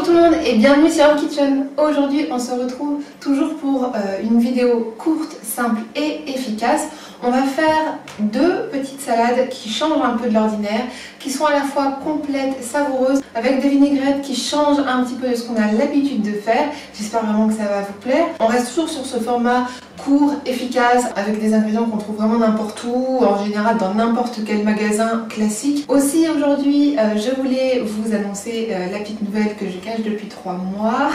tout le monde et bienvenue sur Home Kitchen. Aujourd'hui on se retrouve toujours pour une vidéo courte, simple et efficace. On va faire deux petites salades qui changent un peu de l'ordinaire, qui sont à la fois complètes, savoureuses, avec des vinaigrettes qui changent un petit peu de ce qu'on a l'habitude de faire. J'espère vraiment que ça va vous plaire. On reste toujours sur ce format court, efficace, avec des ingrédients qu'on trouve vraiment n'importe où, en général dans n'importe quel magasin classique. Aussi aujourd'hui, je voulais vous annoncer la petite nouvelle que je cache depuis 3 mois,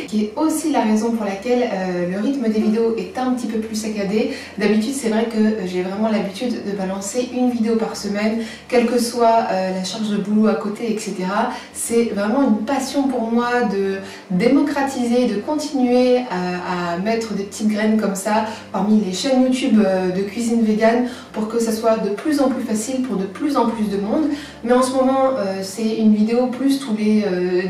qui est aussi la raison pour laquelle le rythme des vidéos est un petit peu plus saccadé. D'habitude, c'est vrai que j'ai vraiment l'habitude de balancer une vidéo par semaine, quelle que soit la charge de boulot à côté, etc. C'est vraiment une passion pour moi de démocratiser, de continuer à mettre des petites graines comme ça parmi les chaînes YouTube de cuisine végane pour que ça soit de plus en plus facile pour de plus en plus de monde. Mais en ce moment, c'est une vidéo plus tous les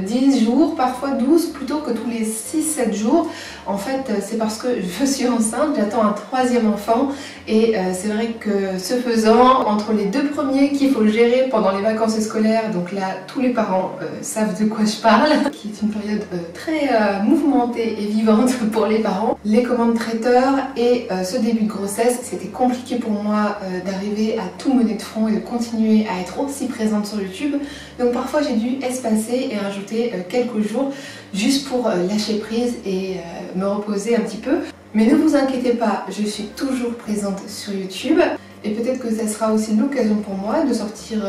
10 jours, parfois 12, plutôt que tous les 6-7 jours. En fait, c'est parce que je suis enceinte, j'attends un 3e enfant et c'est vrai que ce faisant, entre les 2 premiers qu'il faut gérer pendant les vacances scolaires, donc là tous les parents savent de quoi je parle, qui est une période très mouvementée et vivante pour les parents, les commandes traiteurs et ce début de grossesse, c'était compliqué pour moi d'arriver à tout mener de front et de continuer à être aussi présente sur YouTube. Donc parfois j'ai dû espacer et rajouter quelques jours juste pour lâcher prise et me reposer un petit peu. Mais ne vous inquiétez pas, je suis toujours présente sur YouTube. Et peut-être que ça sera aussi l'occasion pour moi de sortir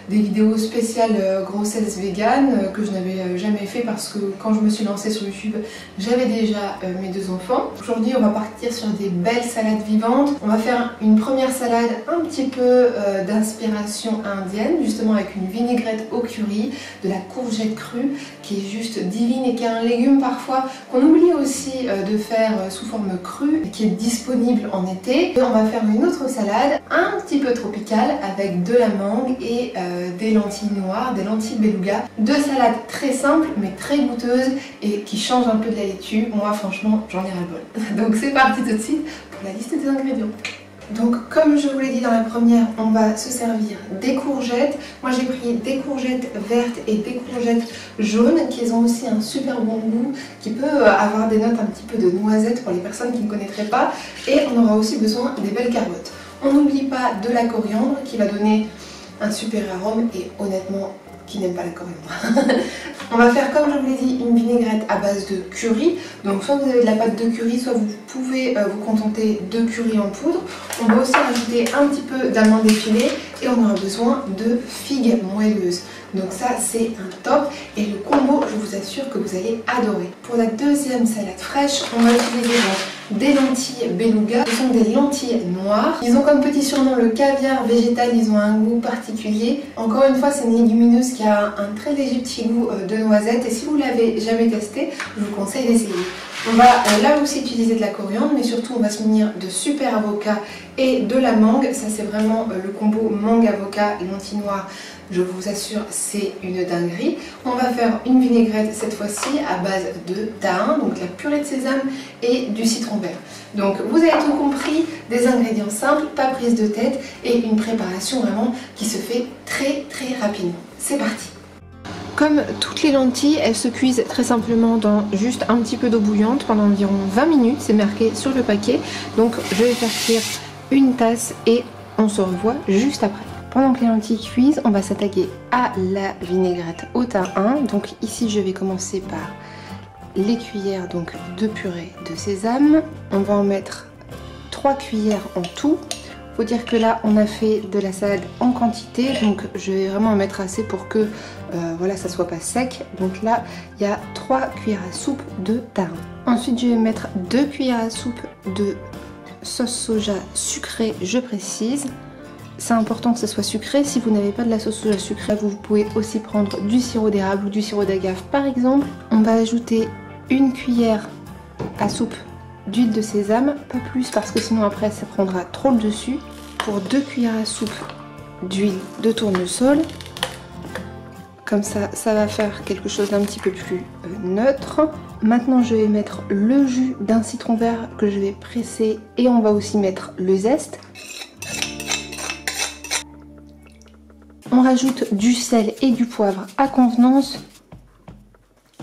des vidéos spéciales grossesse végane que je n'avais jamais fait parce que quand je me suis lancée sur YouTube, j'avais déjà mes 2 enfants. Aujourd'hui, on va partir sur des belles salades vivantes. On va faire une première salade un petit peu d'inspiration indienne, justement avec une vinaigrette au curry, de la courgette crue qui est juste divine et qui est un légume parfois qu'on oublie aussi de faire sous forme crue, qui est disponible en été. Et on va faire une autre salade un petit peu tropicale avec de la mangue et des lentilles noires, des lentilles beluga. 2 salades très simples mais très goûteuses et qui changent un peu de la laitue. Moi franchement j'en ai ras-le-bol. Donc c'est parti tout de suite pour la liste des ingrédients. Donc comme je vous l'ai dit dans la première, on va se servir des courgettes. Moi j'ai pris des courgettes vertes et des courgettes jaunes qui ont aussi un super bon goût, qui peut avoir des notes un petit peu de noisette pour les personnes qui ne connaîtraient pas. Et on aura aussi besoin des belles carottes. On n'oublie pas de la coriandre qui va donner un super arôme et honnêtement, qui n'aime pas la coriandre. On va faire, comme je vous l'ai dit, une vinaigrette à base de curry. Donc soit vous avez de la pâte de curry, soit vous pouvez vous contenter de curry en poudre. On va aussi rajouter un petit peu d'amandes effilées et on aura besoin de figues moelleuses. Donc ça c'est un top et le combo je vous assure que vous allez adorer. Pour la deuxième salade fraîche, on va utiliser des lentilles beluga. Ce sont des lentilles noires. Ils ont comme petit surnom le caviar végétal, ils ont un goût particulier. Encore une fois c'est une légumineuse qui a un très léger petit goût de noisette et si vous ne l'avez jamais testé, je vous conseille d'essayer. On va là aussi utiliser de la coriandre, mais surtout on va se munir de super avocat et de la mangue. Ça c'est vraiment le combo mangue, avocat et lentilles noires. Je vous assure, c'est une dinguerie. On va faire une vinaigrette cette fois-ci à base de thym, donc la purée de sésame et du citron vert. Donc vous avez tout compris, des ingrédients simples, pas prise de tête et une préparation vraiment qui se fait très rapidement. C'est parti! Comme toutes les lentilles, elles se cuisent très simplement dans juste un petit peu d'eau bouillante pendant environ 20 minutes, c'est marqué sur le paquet. Donc je vais faire cuire une tasse et on se revoit juste après. Pendant que les lentilles cuisent, on va s'attaquer à la vinaigrette au thym 1. Donc ici je vais commencer par les cuillères donc, de purée de sésame. On va en mettre 3 cuillères en tout. Faut dire que là on a fait de la salade en quantité, donc je vais vraiment en mettre assez pour que voilà, ça soit pas sec. Donc là il y a 3 cuillères à soupe de thym. Ensuite je vais mettre 2 cuillères à soupe de sauce soja sucrée, je précise. C'est important que ce soit sucré. Si vous n'avez pas de la sauce soja sucrée, vous pouvez aussi prendre du sirop d'érable ou du sirop d'agave par exemple. On va ajouter 1 cuillère à soupe d'huile de sésame, pas plus parce que sinon après ça prendra trop le dessus. Pour 2 cuillères à soupe d'huile de tournesol. Comme ça, ça va faire quelque chose d'un petit peu plus neutre. Maintenant je vais mettre le jus d'un citron vert que je vais presser et on va aussi mettre le zeste. On rajoute du sel et du poivre à convenance.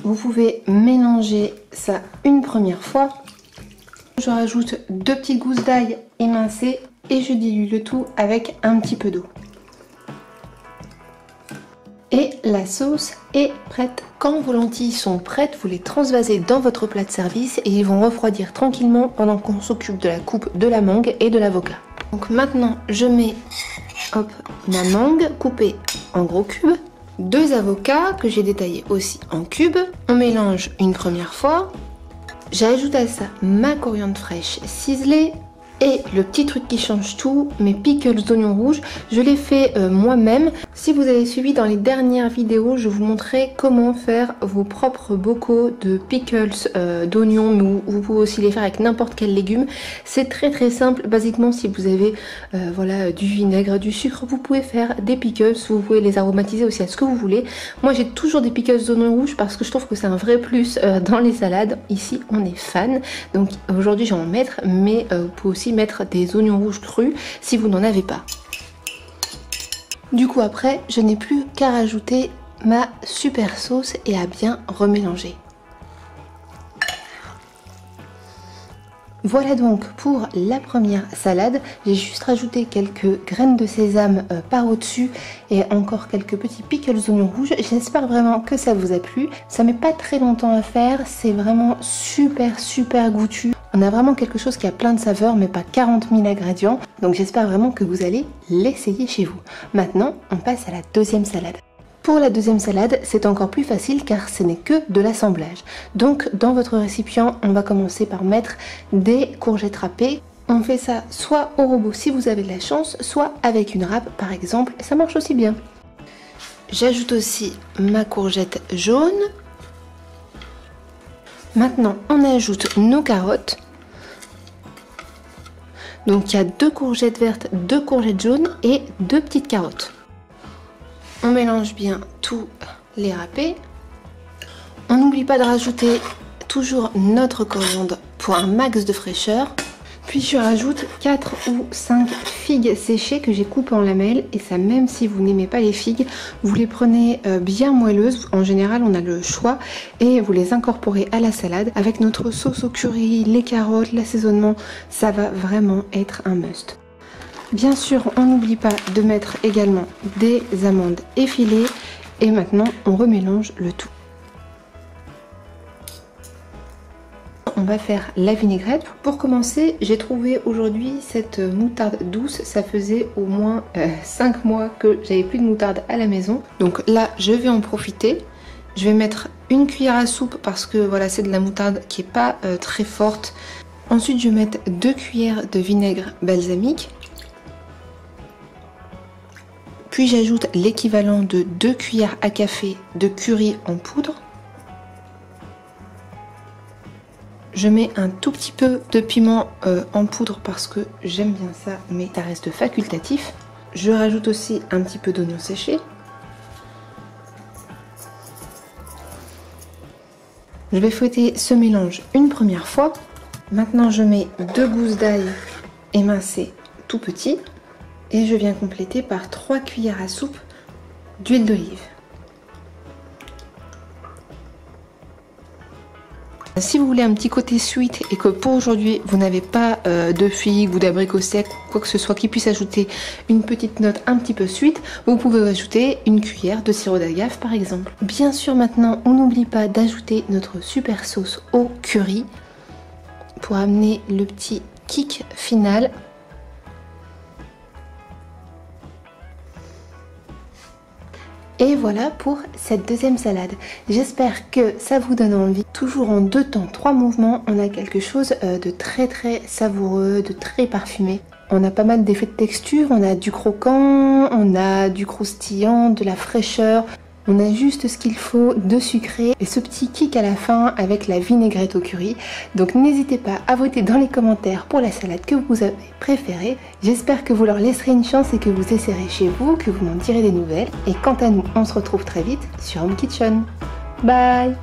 vous pouvez mélanger ça une première fois. Je rajoute 2 petites gousses d'ail émincées et je dilue le tout avec un petit peu d'eau. Et la sauce est prête. Quand vos lentilles sont prêtes, vous les transvasez dans votre plat de service et ils vont refroidir tranquillement pendant qu'on s'occupe de la coupe de la mangue et de l'avocat. Donc maintenant, je mets ma mangue coupée en gros cubes, 2 avocats que j'ai détaillés aussi en cubes. On mélange une première fois. J'ajoute à ça ma coriandre fraîche ciselée. Et le petit truc qui change tout, mes pickles d'oignons rouges, je les fais moi-même. Si vous avez suivi dans les dernières vidéos, je vous montrais comment faire vos propres bocaux de pickles d'oignons, mais vous pouvez aussi les faire avec n'importe quel légume. C'est très simple. Basiquement, si vous avez voilà, du vinaigre, du sucre, vous pouvez faire des pickles. Vous pouvez les aromatiser aussi à ce que vous voulez. Moi, j'ai toujours des pickles d'oignons rouges parce que je trouve que c'est un vrai plus dans les salades. Ici, on est fan. Donc aujourd'hui, je vais en mettre, mais vous pouvez aussi mettre des oignons rouges crus si vous n'en avez pas. Du coup après je n'ai plus qu'à rajouter ma super sauce et à bien remélanger. Voilà donc pour la première salade. J'ai juste rajouté quelques graines de sésame par au-dessus et encore quelques petits pickles d'oignons rouges. J'espère vraiment que ça vous a plu. Ça met pas très longtemps à faire. C'est vraiment super goûtu. On a vraiment quelque chose qui a plein de saveurs mais pas 40 000 ingrédients. Donc j'espère vraiment que vous allez l'essayer chez vous. Maintenant, on passe à la deuxième salade. Pour la deuxième salade, c'est encore plus facile car ce n'est que de l'assemblage. Donc dans votre récipient, on va commencer par mettre des courgettes râpées. On fait ça soit au robot si vous avez de la chance, soit avec une râpe par exemple, ça marche aussi bien. J'ajoute aussi ma courgette jaune. Maintenant, on ajoute nos carottes. Donc il y a 2 courgettes vertes, 2 courgettes jaunes et 2 petites carottes. On mélange bien tous les râpés. On n'oublie pas de rajouter toujours notre coriandre pour un max de fraîcheur. Puis je rajoute 4 ou 5 figues séchées que j'ai coupées en lamelles. Et ça, même si vous n'aimez pas les figues, vous les prenez bien moelleuses. En général, on a le choix. Et vous les incorporez à la salade. Avec notre sauce au curry, les carottes, l'assaisonnement, ça va vraiment être un must. Bien sûr, on n'oublie pas de mettre également des amandes effilées. Et maintenant, on remélange le tout. On va faire la vinaigrette. Pour commencer, j'ai trouvé aujourd'hui cette moutarde douce. Ça faisait au moins 5 mois que j'avais plus de moutarde à la maison. Donc là, je vais en profiter. Je vais mettre une cuillère à soupe parce que voilà, c'est de la moutarde qui n'est pas très forte. Ensuite, je vais mettre 2 cuillères de vinaigre balsamique. Puis j'ajoute l'équivalent de 2 cuillères à café de curry en poudre. Je mets un tout petit peu de piment en poudre parce que j'aime bien ça, mais ça reste facultatif. Je rajoute aussi un petit peu d'oignon séché. Je vais fouetter ce mélange une première fois. Maintenant, je mets 2 gousses d'ail émincées tout petits. Et je viens compléter par 3 cuillères à soupe d'huile d'olive. Si vous voulez un petit côté sweet et que pour aujourd'hui vous n'avez pas de figues ou d'abricots secs, quoi que ce soit qui puisse ajouter une petite note un petit peu sweet, vous pouvez ajouter une cuillère de sirop d'agave par exemple. Bien sûr, maintenant on n'oublie pas d'ajouter notre super sauce au curry pour amener le petit kick final. Et voilà pour cette deuxième salade. J'espère que ça vous donne envie. Toujours en 2 temps, 3 mouvements, on a quelque chose de très savoureux, de très parfumé. On a pas mal d'effets de texture, on a du croquant, on a du croustillant, de la fraîcheur. On a juste ce qu'il faut de sucré et ce petit kick à la fin avec la vinaigrette au curry. Donc n'hésitez pas à voter dans les commentaires pour la salade que vous avez préférée. J'espère que vous leur laisserez une chance et que vous essaierez chez vous, que vous m'en direz des nouvelles. Et quant à nous, on se retrouve très vite sur Home Kitchen. Bye!